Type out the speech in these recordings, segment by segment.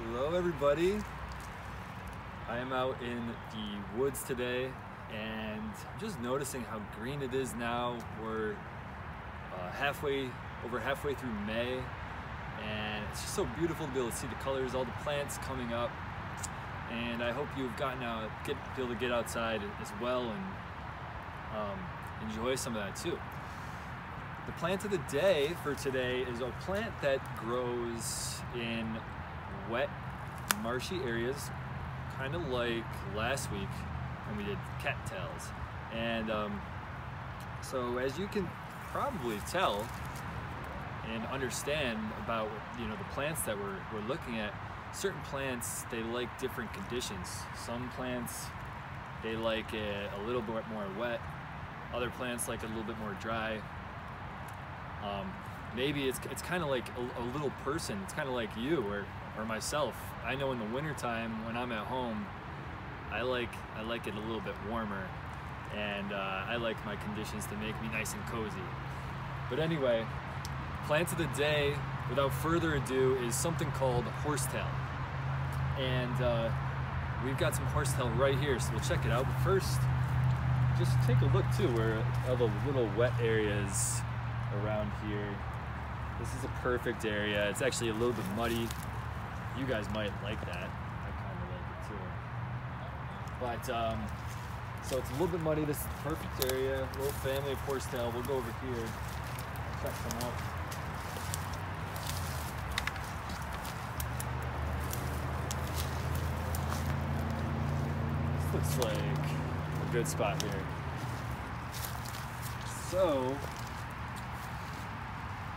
Hello everybody. I am out in the woods today and I'm just noticing how green it is now. We're over halfway through May, and it's just so beautiful to be able to see the colors, all the plants coming up. And I hope you've gotten out, be able to get outside as well and enjoy some of that too. The plant of the day for today is a plant that grows in wet, marshy areas, kind of like last week when we did cattails. And so as you can probably tell and understand about the plants that we're looking at, certain plants, they like different conditions. Some plants, they like it a little bit more wet. Other plants like it a little bit more dry. Maybe it's kind of like a little person. It's kind of like you or myself. I know in the wintertime when I'm at home, I like it a little bit warmer, and I like my conditions to make me nice and cozy. But anyway, plant of the day, without further ado, is something called horsetail. And we've got some horsetail right here, so we'll check it out. But first, just take a look too, where all the little wet areas around here. This is a perfect area. It's actually a little bit muddy. You guys might like that. I kind of like it too. But so it's a little bit muddy. This is the perfect area. Little family of horsetail. We'll go over here, check them out. This looks like a good spot here. So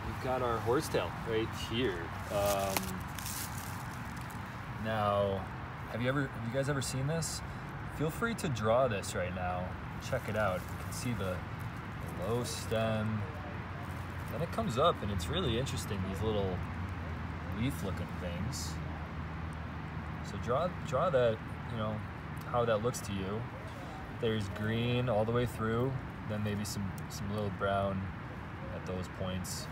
we've got our horsetail right here. Now, have you guys ever seen this? Feel free to draw this right now. Check it out. You can see the low stem. Then it comes up, and it's really interesting, these little leaf-looking things. So draw that, how that looks to you. There's green all the way through, then maybe some little brown at those points.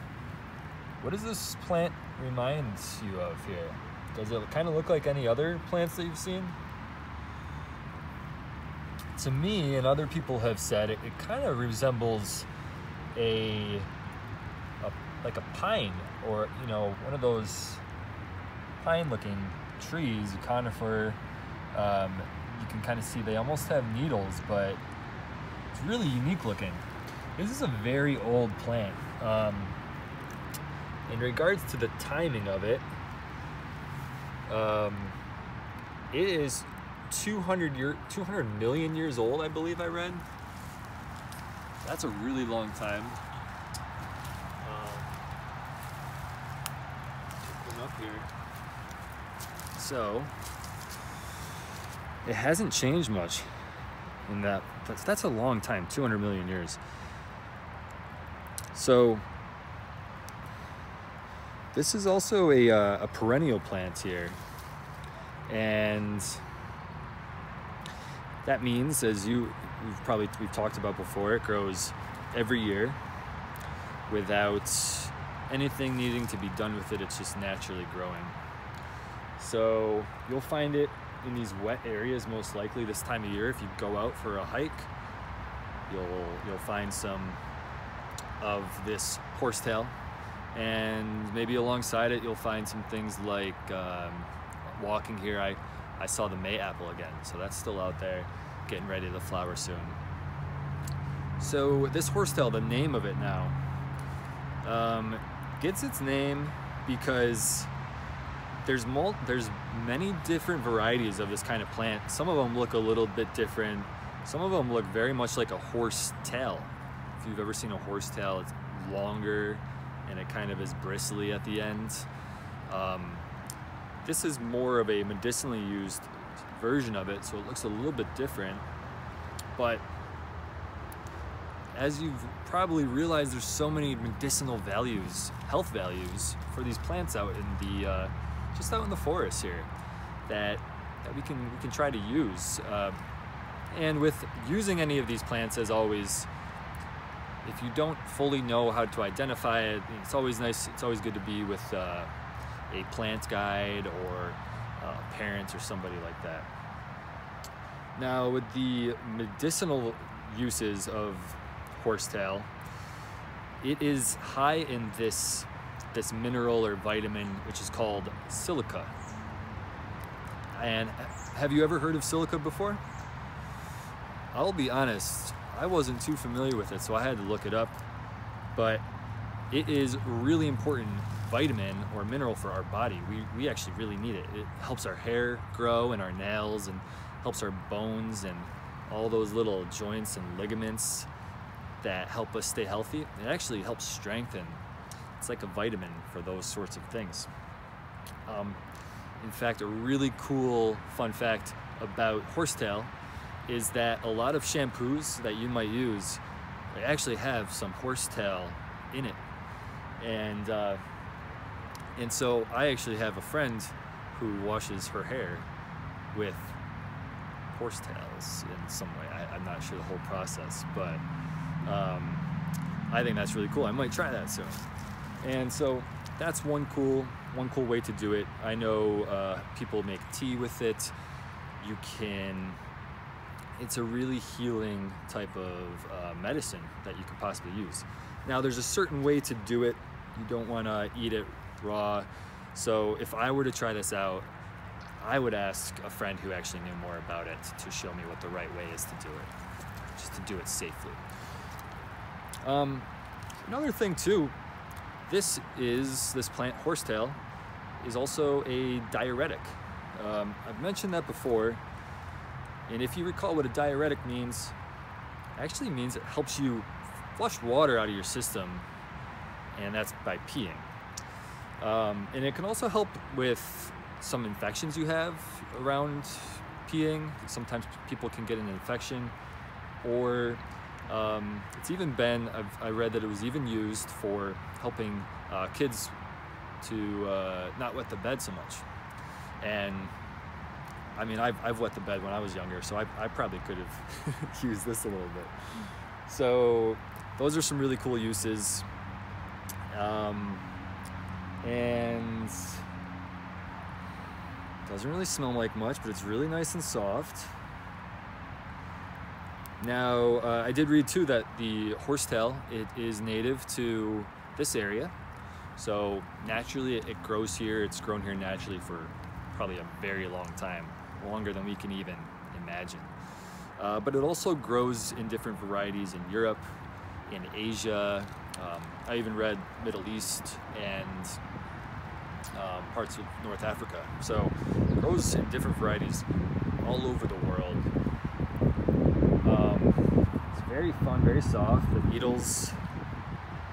What does this plant remind you of here? Does it kind of look like any other plants that you've seen? To me, and other people have said, it kind of resembles like a pine, or one of those pine-looking trees, a conifer. You can kind of see they almost have needles, but it's really unique looking. This is a very old plant. In regards to the timing of it, it is 200 million years old, I believe I read. That's a really long time. Take one up here. So it hasn't changed much in that. That's a long time, 200 million years. So this is also a perennial plant here, and that means, as we've talked about before, it grows every year without anything needing to be done with it. It's just naturally growing. So you'll find it in these wet areas most likely this time of year. If you go out for a hike, you'll find some of this horsetail. And maybe alongside it, you'll find some things like walking here. I saw the May apple again, so that's still out there, getting ready to flower soon. So this horsetail, the name of it now, gets its name because there's many different varieties of this kind of plant. Some of them look a little bit different. Some of them look very much like a horsetail. If you've ever seen a horsetail, it's longer and it kind of is bristly at the end. This is more of a medicinally used version of it, so it looks a little bit different. But as you've probably realized, there's so many medicinal values, health values for these plants out in the just out in the forest here that we can try to use. And with using any of these plants, as always, if you don't fully know how to identify it, it's always nice, it's always good to be with a a plant guide or parents or somebody like that. Now, with the medicinal uses of horsetail, it is high in this mineral or vitamin, which is called silica. And have you ever heard of silica before? I'll be honest, I wasn't too familiar with it, so I had to look it up. But it is really important vitamin or mineral for our body. We actually really need it. It helps our hair grow and our nails, and helps our bones and all those little joints and ligaments that help us stay healthy. It actually helps strengthen. It's like a vitamin for those sorts of things. In fact, a really cool fun fact about horsetail is that a lot of shampoos that you might use, they actually have some horsetail in it. And so I actually have a friend who washes her hair with horsetails in some way. I'm not sure the whole process, but I think that's really cool. I might try that soon. And so that's one cool way to do it. I know people make tea with it. It's a really healing type of medicine that you could possibly use. Now, there's a certain way to do it. You don't want to eat it raw. So if I were to try this out, I would ask a friend who actually knew more about it to show me what the right way is to do it, just to do it safely. Another thing too, this plant, horsetail, is also a diuretic. I've mentioned that before, and if you recall what a diuretic means, it actually means it helps you flush water out of your system, and that's by peeing. And it can also help with some infections you have around peeing. Sometimes people can get an infection, or it's even been, I read that it was even used for helping kids to not wet the bed so much. And I mean, I've wet the bed when I was younger, so I probably could have used this a little bit. So those are some really cool uses. And doesn't really smell like much, but it's really nice and soft. Now, I did read too that the horsetail, it is native to this area. So naturally it grows here. It's grown here naturally for probably a very long time, longer than we can even imagine. But it also grows in different varieties in Europe, in Asia. I even read Middle East and parts of North Africa. So it grows in different varieties all over the world. It's very fun, very soft. The needles,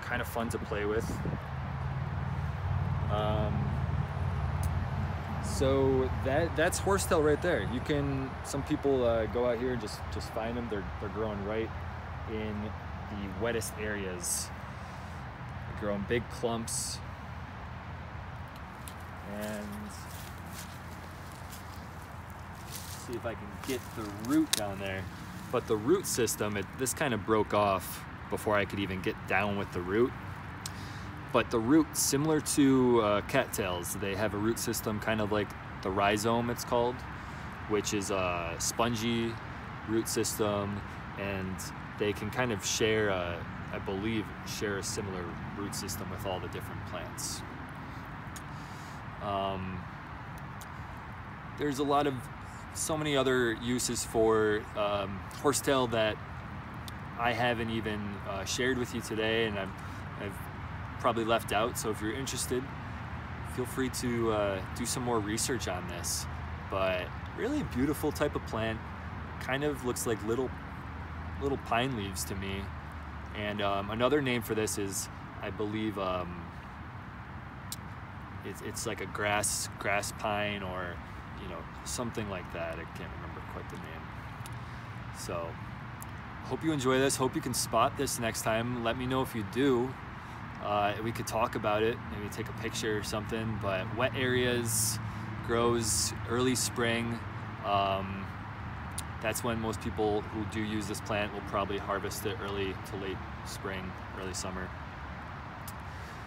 kind of fun to play with. So that's horsetail right there. You can, some people go out here and just find them. They're growing right in the wettest areas. They grow in big clumps. And see if I can get the root down there. But the root system, this kind of broke off before I could even get down with the root. But the root, similar to cattails, they have a root system kind of like the rhizome, it's called, which is a spongy root system, and they can kind of share, I believe, share a similar root system with all the different plants. There's so many other uses for horsetail that I haven't even shared with you today, and I've probably left out. So if you're interested, feel free to do some more research on this. But really beautiful type of plant. Kind of looks like little pine leaves to me. And another name for this is, I believe, it's like a grass pine, or something like that. I can't remember quite the name. So hope you enjoy this. Hope you can spot this next time. Let me know if you do. We could talk about it, maybe take a picture or something. But wet areas, grows early spring. That's when most people who do use this plant will probably harvest it early to late spring, early summer.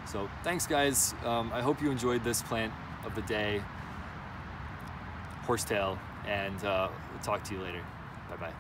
So thanks guys. I hope you enjoyed this plant of the day, Horsetail, and we'll talk to you later. Bye-bye.